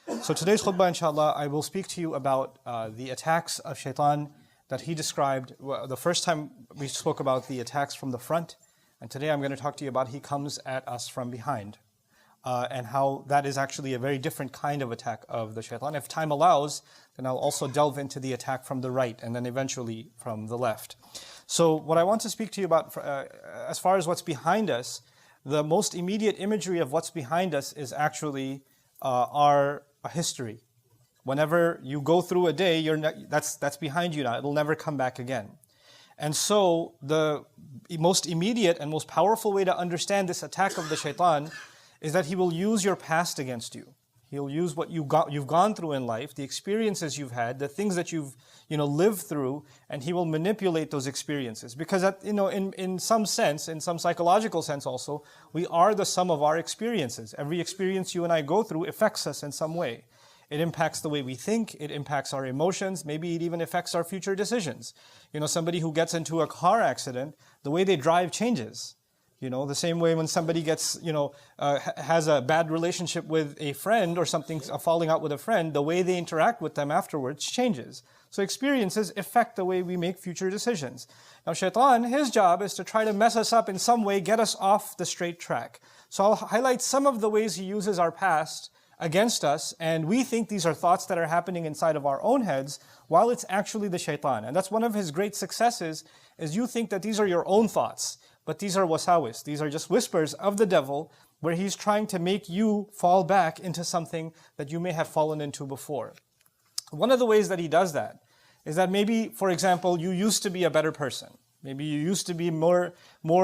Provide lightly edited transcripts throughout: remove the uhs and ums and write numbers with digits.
So today's khutbah, inshallah, I will speak to you about the attacks of shaitan that he described. The first time we spoke about the attacks from the front, and today I'm going to talk to you about he comes at us from behind, and how that is actually a very different kind of attack of the shaitan. If time allows, then I'll also delve into the attack from the right and then eventually from the left. So what I want to speak to you about, as far as what's behind us, the most immediate imagery of what's behind us is actually our history. Whenever you go through a day, that's behind you now. It'll never come back again. And so the most immediate and most powerful way to understand this attack of the shaitan is that he will use your past against you. He'll use what you've gone through in life, the experiences you've had, the things that you've lived through, and he will manipulate those experiences. Because in some sense, in some psychological sense also, we are the sum of our experiences. Every experience you and I go through affects us in some way. It impacts the way we think, it impacts our emotions, maybe it even affects our future decisions. Somebody who gets into a car accident, the way they drive changes. The same way when somebody gets, has a bad relationship with a friend or something, a falling out with a friend, the way they interact with them afterwards changes. So experiences affect the way we make future decisions. Now shaitan, his job is to try to mess us up in some way, get us off the straight track. So I'll highlight some of the ways he uses our past against us, and we think these are thoughts that are happening inside of our own heads, while it's actually the shaitan. And that's one of his great successes, is you think that these are your own thoughts. But these are wasawis. These are just whispers of the devil where he's trying to make you fall back into something that you may have fallen into before. One of the ways that he does that is that maybe, for example, you used to be a better person. Maybe you used to be more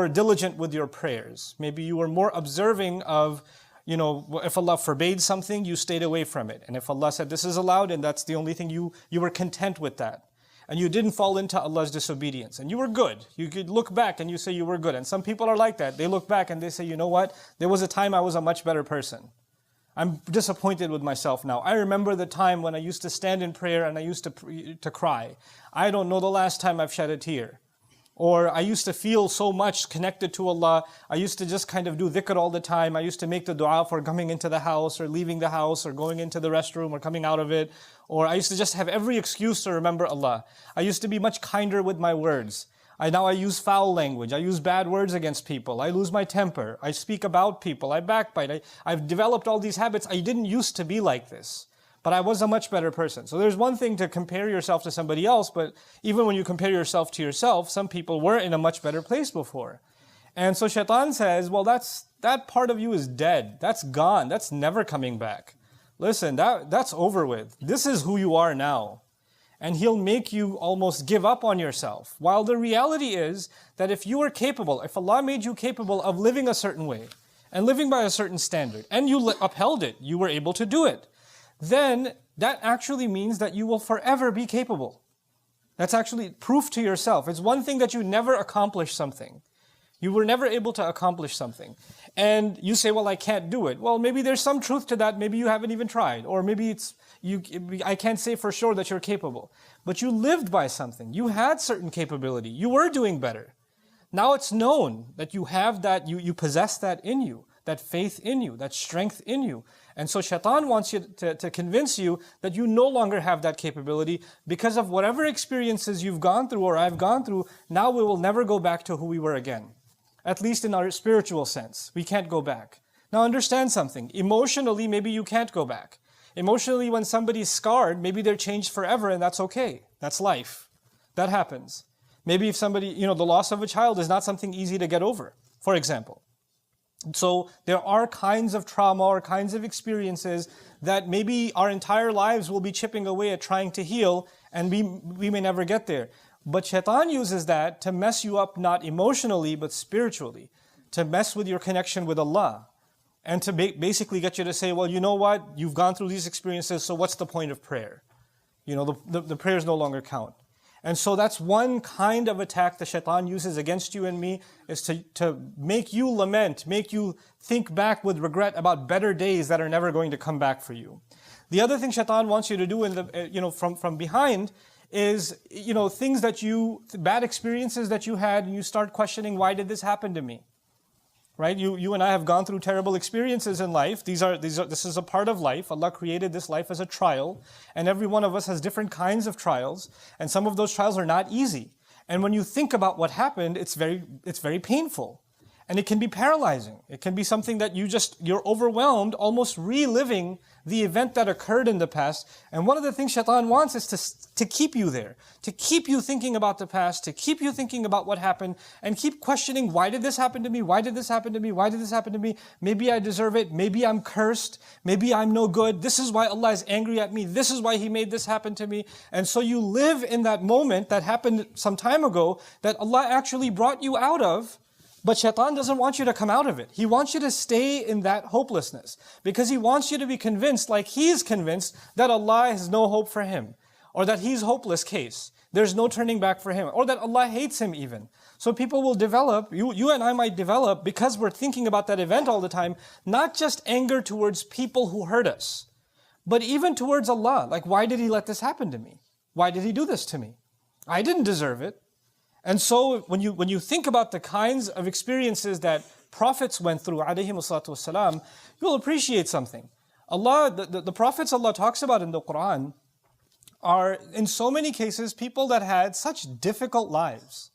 diligent with your prayers. Maybe you were more observing of, if Allah forbade something, you stayed away from it. And if Allah said this is allowed and that's the only thing, you were content with that. And you didn't fall into Allah's disobedience. And you were good. You could look back and you say you were good. And some people are like that. They look back and they say, you know what? There was a time I was a much better person. I'm disappointed with myself now. I remember the time when I used to stand in prayer and I used to cry. I don't know the last time I've shed a tear. Or I used to feel so much connected to Allah. I used to just kind of do dhikr all the time. I used to make the dua for coming into the house or leaving the house or going into the restroom or coming out of it. Or I used to just have every excuse to remember Allah. I used to be much kinder with my words. Now I use foul language. I use bad words against people. I lose my temper. I speak about people. I backbite. I've developed all these habits. I didn't used to be like this. But I was a much better person. So there's one thing to compare yourself to somebody else, but even when you compare yourself to yourself, some people were in a much better place before. And so shaitan says, well, that part of you is dead. That's gone. That's never coming back. Listen, that's over with. This is who you are now. And he'll make you almost give up on yourself. While the reality is that if you were capable, if Allah made you capable of living a certain way and living by a certain standard, and you upheld it, you were able to do it, then that actually means that you will forever be capable. That's actually proof to yourself. It's one thing that you never accomplish something. You were never able to accomplish something. And you say, well, I can't do it. Well, maybe there's some truth to that. Maybe you haven't even tried. Or maybe I can't say for sure that you're capable. But you lived by something. You had certain capability. You were doing better. Now it's known that you have that, you possess that in you. That faith in you, that strength in you. And so shaitan wants you to convince you that you no longer have that capability because of whatever experiences you've gone through or I've gone through. Now we will never go back to who we were again. At least in our spiritual sense, we can't go back. Now understand something. Emotionally, maybe you can't go back. Emotionally, when somebody's scarred, maybe they're changed forever and that's okay. That's life. That happens. Maybe if somebody, the loss of a child is not something easy to get over, for example. So there are kinds of trauma or kinds of experiences that maybe our entire lives will be chipping away at trying to heal, and we may never get there. But shaitan uses that to mess you up not emotionally but spiritually, to mess with your connection with Allah, and to basically get you to say, well, you know what? You've gone through these experiences, so what's the point of prayer? The prayers no longer count. And so that's one kind of attack the shaitan uses against you and me, is to make you lament, make you think back with regret about better days that are never going to come back for you. The other thing shaitan wants you to do from behind is, things bad experiences that you had, and you start questioning, why did this happen to me? Right? You and I have gone through terrible experiences in life. This is a part of life. Allah created this life as a trial, and every one of us has different kinds of trials, and some of those trials are not easy. And when you think about what happened, it's very painful. And it can be paralyzing. It can be something that you're overwhelmed, almost reliving the event that occurred in the past. And one of the things Shaitan wants is to keep you there, to keep you thinking about the past, to keep you thinking about what happened, and keep questioning, why did this happen to me? Why did this happen to me? Why did this happen to me? Maybe I deserve it. Maybe I'm cursed. Maybe I'm no good. This is why Allah is angry at me. This is why He made this happen to me. And so you live in that moment that happened some time ago that Allah actually brought you out of. But Shaitan doesn't want you to come out of it. He wants you to stay in that hopelessness because he wants you to be convinced, like he's convinced, that Allah has no hope for him, or that he's hopeless case. There's no turning back for him, or that Allah hates him even. So people will develop, you and I might develop, because we're thinking about that event all the time, not just anger towards people who hurt us, but even towards Allah. Like, why did He let this happen to me? Why did He do this to me? I didn't deserve it. And so when you think about the kinds of experiences that prophets went through, alayhimu salatu wassalam, you'll appreciate something. The prophets Allah talks about in the Quran are, in so many cases, people that had such difficult lives.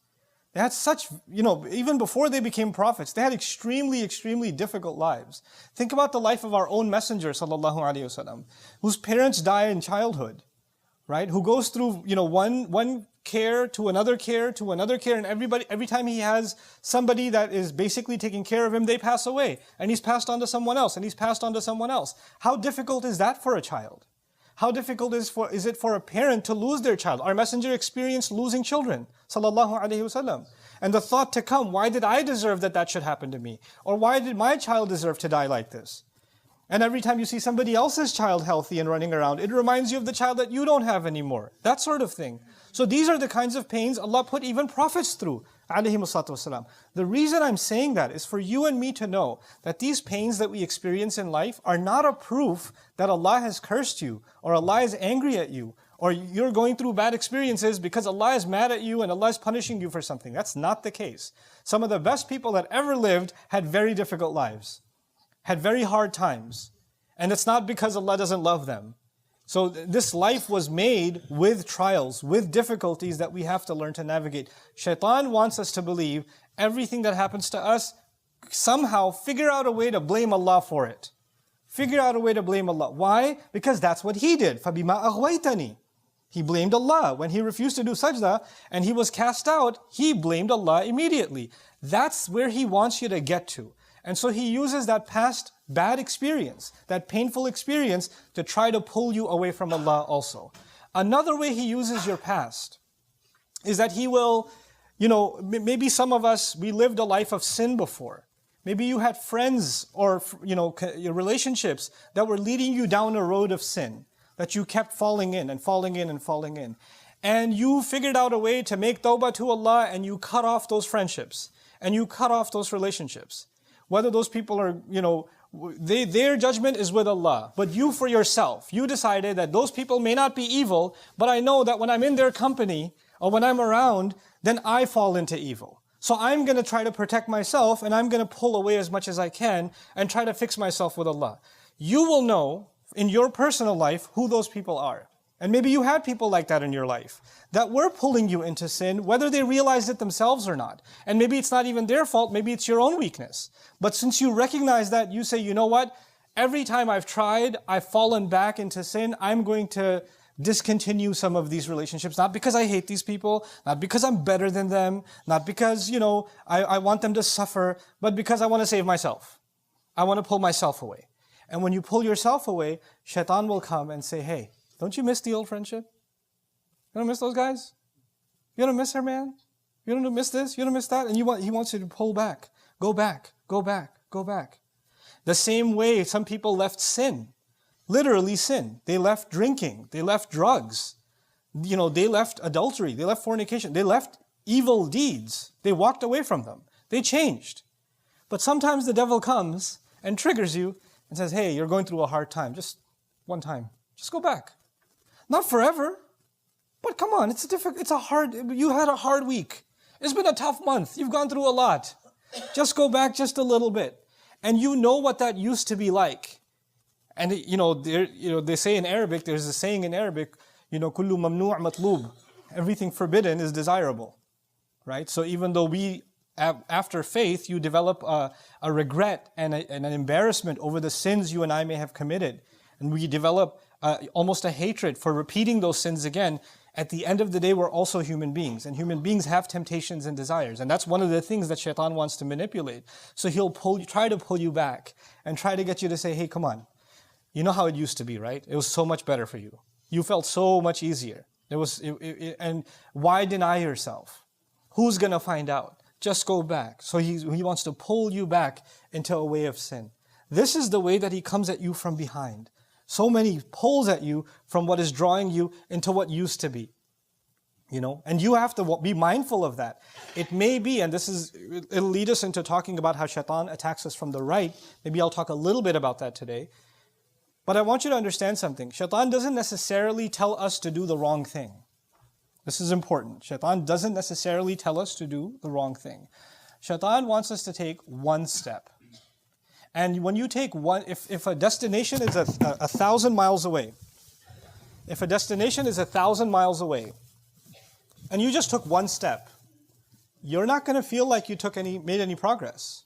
They had such, even before they became prophets, they had extremely, extremely difficult lives. Think about the life of our own messenger, sallallahu alayhi wasallam, whose parents die in childhood, right? Who goes through, one care to another care to another care, and every time he has somebody that is basically taking care of him, they pass away, and he's passed on to someone else, and he's passed on to someone else. How difficult is that for a child? How difficult is it for a parent to lose their child? Our messenger experienced losing children, sallallahu alaihi wasallam. And the thought to come, why did I deserve that should happen to me? Or why did my child deserve to die like this? And every time you see somebody else's child healthy and running around, it reminds you of the child that you don't have anymore. That sort of thing. So these are the kinds of pains Allah put even prophets through, alayhimu salatu wasalam. The reason I'm saying that is for you and me to know that these pains that we experience in life are not a proof that Allah has cursed you, or Allah is angry at you, or you're going through bad experiences because Allah is mad at you and Allah is punishing you for something. That's not the case. Some of the best people that ever lived had very difficult lives, had very hard times. And it's not because Allah doesn't love them. So this life was made with trials, with difficulties that we have to learn to navigate. Shaitan wants us to believe everything that happens to us, somehow figure out a way to blame Allah for it. Figure out a way to blame Allah. Why? Because that's what he did. فَبِمَا أَغْوَيْتَنِي. He blamed Allah. When he refused to do sajda and he was cast out, he blamed Allah immediately. That's where he wants you to get to. And so he uses that past bad experience, that painful experience, to try to pull you away from Allah also. Another way he uses your past is that he will, maybe some of us, we lived a life of sin before. Maybe you had friends or, your relationships that were leading you down a road of sin, that you kept falling in and falling in and falling in. And you figured out a way to make tawbah to Allah, and you cut off those friendships, and you cut off those relationships. Whether those people are, their judgment is with Allah. But you for yourself, you decided that those people may not be evil, but I know that when I'm in their company or when I'm around, then I fall into evil. So I'm going to try to protect myself, and I'm going to pull away as much as I can and try to fix myself with Allah. You will know in your personal life who those people are. And maybe you had people like that in your life that were pulling you into sin, whether they realized it themselves or not. And maybe it's not even their fault, maybe it's your own weakness. But since you recognize that, you say, you know what? Every time I've tried, I've fallen back into sin. I'm going to discontinue some of these relationships, not because I hate these people, not because I'm better than them, not because, I want them to suffer, but because I want to save myself. I want to pull myself away. And when you pull yourself away, Shaitan will come and say, hey, don't you miss the old friendship? You don't miss those guys? You don't miss her, man? You don't miss this? You don't miss that? And he wants you to pull back. Go back. Go back. Go back. The same way some people left sin. Literally sin. They left drinking. They left drugs. They left adultery. They left fornication. They left evil deeds. They walked away from them. They changed. But sometimes the devil comes and triggers you and says, hey, you're going through a hard time. Just one time. Just go back. Not forever, but come on, you had a hard week. It's been a tough month. You've gone through a lot. Just go back just a little bit. And you know what that used to be like. And they say in Arabic, there's a saying in Arabic, kullu mamnu' matlub. Everything forbidden is desirable. Right? So even though after faith, you develop a regret and an embarrassment over the sins you and I may have committed. And we develop almost a hatred for repeating those sins again. At the end of the day, we're also human beings. And human beings have temptations and desires. And that's one of the things that shaitan wants to manipulate. So he'll try to pull you back and try to get you to say, hey, come on. You know how it used to be, right? It was so much better for you. You felt so much easier. And why deny yourself? Who's going to find out? Just go back. So he wants to pull you back into a way of sin. This is the way that he comes at you from behind. So many pulls at you from what is drawing you into what used to be. And you have to be mindful of that. It may be, and it'll lead us into talking about how shaitan attacks us from the right. Maybe I'll talk a little bit about that today. But I want you to understand something. Shaitan doesn't necessarily tell us to do the wrong thing. This is important. Shaitan doesn't necessarily tell us to do the wrong thing. Shaitan wants us to take one step. And when you take one, if a destination is 1,000 miles away, if a destination is 1,000 miles away, and you just took one step, you're not going to feel like you made any progress.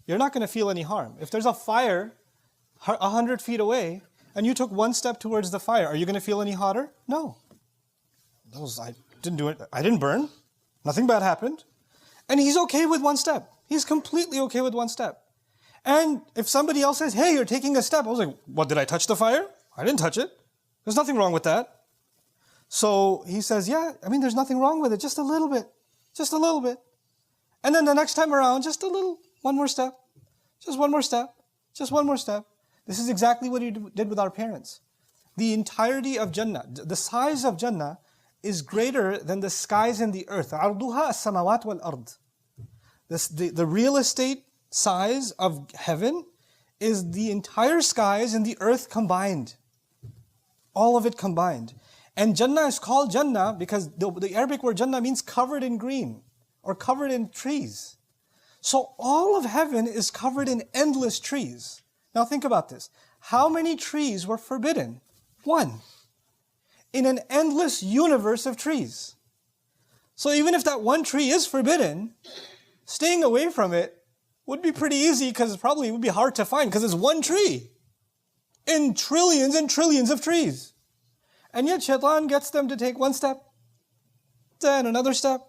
You're not going to feel any harm. If there's a fire 100 feet away, and you took one step towards the fire, are you going to feel any hotter? No. I didn't do it. I didn't burn. Nothing bad happened. And he's okay with one step. He's completely okay with one step. And if somebody else says, hey, you're taking a step, I was like, what, did I touch the fire? I didn't touch it. There's nothing wrong with that. So he says, yeah, there's nothing wrong with it. Just a little bit. Just a little bit. And then the next time around, just one more step. Just one more step. Just one more step. This is exactly what he did with our parents. The entirety of Jannah, the size of Jannah is greater than the skies and the earth. عَرْضُهَا السَّمَوَاتُ وَالْأَرْضِ. The real estate size of heaven is the entire skies and the earth combined. All of it combined. And Jannah is called Jannah because the Arabic word Jannah means covered in green or covered in trees. So all of heaven is covered in endless trees. Now think about this. How many trees were forbidden? One. In an endless universe of trees. So even if that one tree is forbidden, staying away from it would be pretty easy because it probably would be hard to find because it's one tree in trillions and trillions of trees. And yet shaitan gets them to take one step, then another step,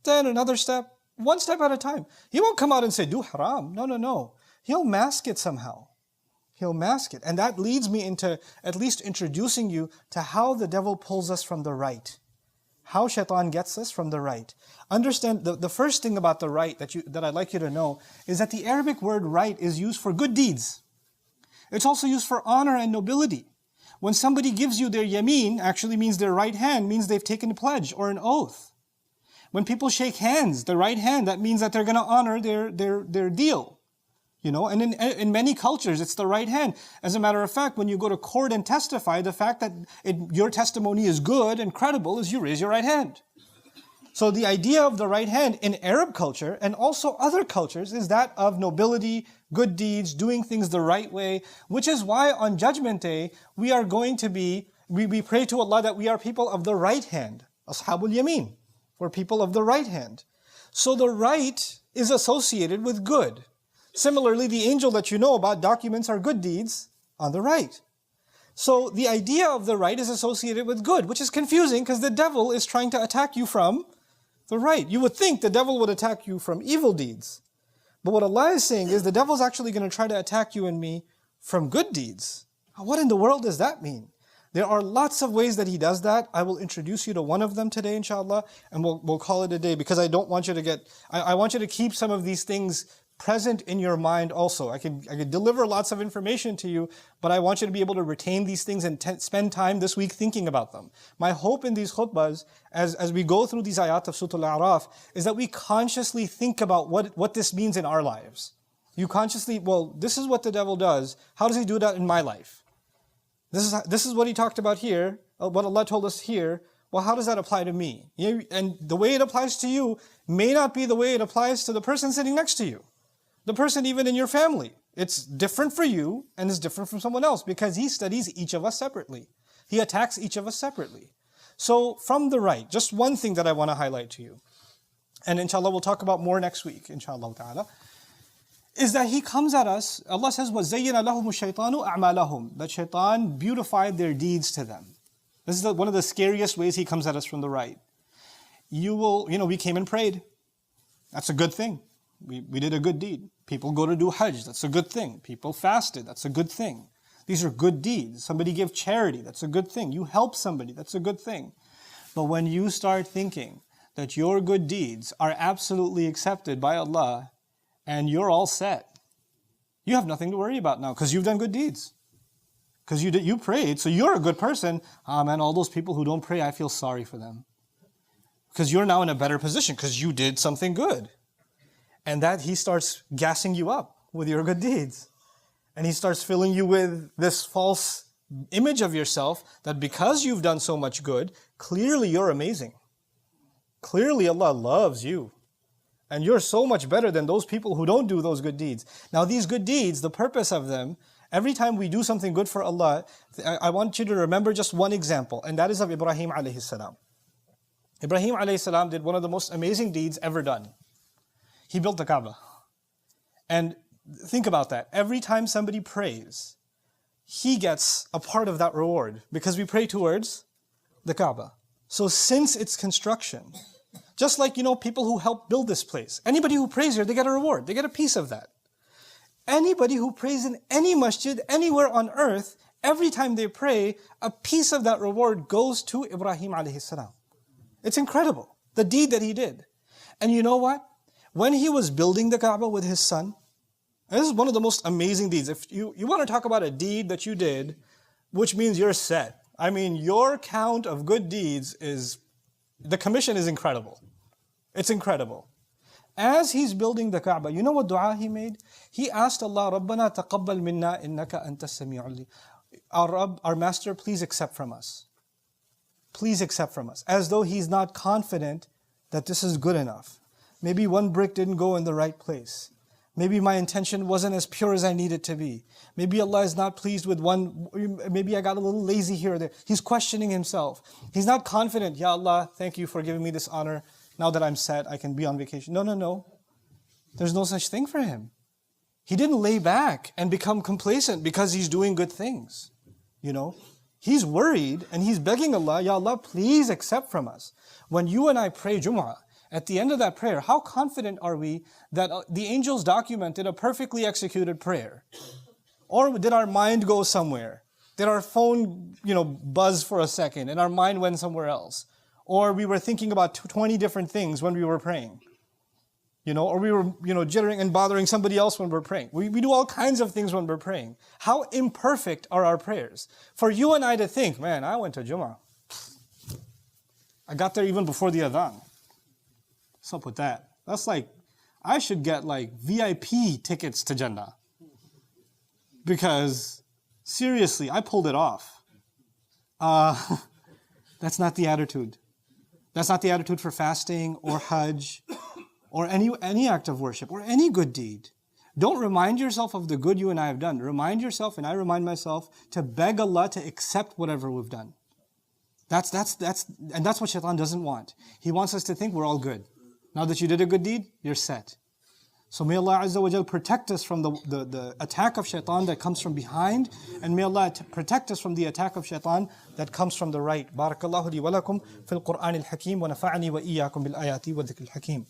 then another step, one step at a time. He won't come out and say, do haram. No. He'll mask it somehow. He'll mask it. And that leads me into at least introducing you to how the devil pulls us from the right. How shaitan gets us from the right. Understand, the first thing about the right that I'd like you to know is that the Arabic word right is used for good deeds. It's also used for honor and nobility. When somebody gives you their yameen, actually means their right hand, means they've taken a pledge or an oath. When people shake hands, the right hand, that means that they're going to honor their deal. And in many cultures, it's the right hand. As a matter of fact, when you go to court and testify, the fact that your testimony is good and credible is you raise your right hand. So the idea of the right hand in Arab culture and also other cultures is that of nobility, good deeds, doing things the right way, which is why on Judgment Day, we are going to we pray to Allah that we are people of the right hand. Ashabul Yameen. We're people of the right hand. So the right is associated with good. Similarly, the angel that you know about documents our good deeds on the right. So the idea of the right is associated with good, which is confusing because the devil is trying to attack you from the right. You would think the devil would attack you from evil deeds. But what Allah is saying is the devil's actually going to try to attack you and me from good deeds. What in the world does that mean? There are lots of ways that he does that. I will introduce you to one of them today, inshallah, and we'll call it a day because I don't want you to I want you to keep some of these things present in your mind also. I could deliver lots of information to you, but I want you to be able to retain these things and spend time this week thinking about them. My hope in these khutbahs, as we go through these ayat of Surah Al-Araf, is that we consciously think about what this means in our lives. You consciously, this is what the devil does. How does he do that in my life? This is what he talked about here, what Allah told us here. Well, how does that apply to me? And the way it applies to you may not be the way it applies to the person sitting next to you. The person even in your family. It's different for you and it's different from someone else because he studies each of us separately. He attacks each of us separately. So from the right, just one thing that I want to highlight to you, and inshallah we'll talk about more next week, inshallah ta'ala, is that he comes at us, Allah says, وَزَيَّنَ لَهُمُ الشَّيْطَانُ أَعْمَالَهُم, that shaitan beautified their deeds to them. This is one of the scariest ways he comes at us from the right. We came and prayed. That's a good thing. We did a good deed. People go to do Hajj. That's a good thing. People fasted. That's a good thing. These are good deeds. Somebody gave charity. That's a good thing. You help somebody. That's a good thing. But when you start thinking that your good deeds are absolutely accepted by Allah and you're all set, you have nothing to worry about now because you've done good deeds. Because you prayed, so you're a good person. Man, all those people who don't pray, I feel sorry for them. Because you're now in a better position because you did something good. And that he starts gassing you up with your good deeds. And he starts filling you with this false image of yourself that because you've done so much good, clearly you're amazing. Clearly Allah loves you. And you're so much better than those people who don't do those good deeds. Now these good deeds, the purpose of them, every time we do something good for Allah, I want you to remember just one example, and that is of Ibrahim alayhi salam. Ibrahim alayhi salam did one of the most amazing deeds ever done. He built the Kaaba. And think about that. Every time somebody prays, he gets a part of that reward because we pray towards the Kaaba. So since its construction, just like, people who help build this place, anybody who prays here, they get a reward. They get a piece of that. Anybody who prays in any masjid, anywhere on earth, every time they pray, a piece of that reward goes to Ibrahim alayhi salam. It's incredible, the deed that he did. And you know what? When he was building the Kaaba with his son, and this is one of the most amazing deeds. If you want to talk about a deed that you did, which means you're set. I mean, your count of good deeds the commission is incredible. It's incredible. As he's building the Kaaba, you know what dua he made? He asked Allah, رَبَّنَا تَقَبَّلْ مِنَّا إِنَّكَ أَنْتَ السَّمِيعُ الْعَلِيمُ. Our Rabb, our Master, please accept from us. Please accept from us. As though he's not confident that this is good enough. Maybe one brick didn't go in the right place. Maybe my intention wasn't as pure as I need it to be. Maybe Allah is not pleased with maybe I got a little lazy here or there. He's questioning himself. He's not confident. Ya Allah, thank you for giving me this honor. Now that I'm set, I can be on vacation. No. There's no such thing for him. He didn't lay back and become complacent because he's doing good things. He's worried and he's begging Allah, Ya Allah, please accept from us. When you and I pray Jumu'ah, at the end of that prayer, how confident are we that the angels documented a perfectly executed prayer? Or did our mind go somewhere? Did our phone, buzz for a second and our mind went somewhere else? Or we were thinking about 20 different things when we were praying. Or we were, jittering and bothering somebody else when we're praying. We do all kinds of things when we're praying. How imperfect are our prayers? For you and I to think, man, I went to Jumu'ah. I got there even before the adhan. What's up with that? That's like, I should get VIP tickets to Jannah. Because, seriously, I pulled it off. That's not the attitude. That's not the attitude for fasting or Hajj or any act of worship or any good deed. Don't remind yourself of the good you and I have done. Remind yourself, and I remind myself, to beg Allah to accept whatever we've done. That's what Shaitan doesn't want. He wants us to think we're all good. Now that you did a good deed, you're set. So may Allah Azza wa Jal protect us from the attack of Shaitan that comes from behind, and may Allah protect us from the attack of Shaitan that comes from the right. Barakallahu li wa lakum fil Qur'an al-Hakim wa nafa'ani wa iyyakum bil ayati wa dhikr al-Hakim.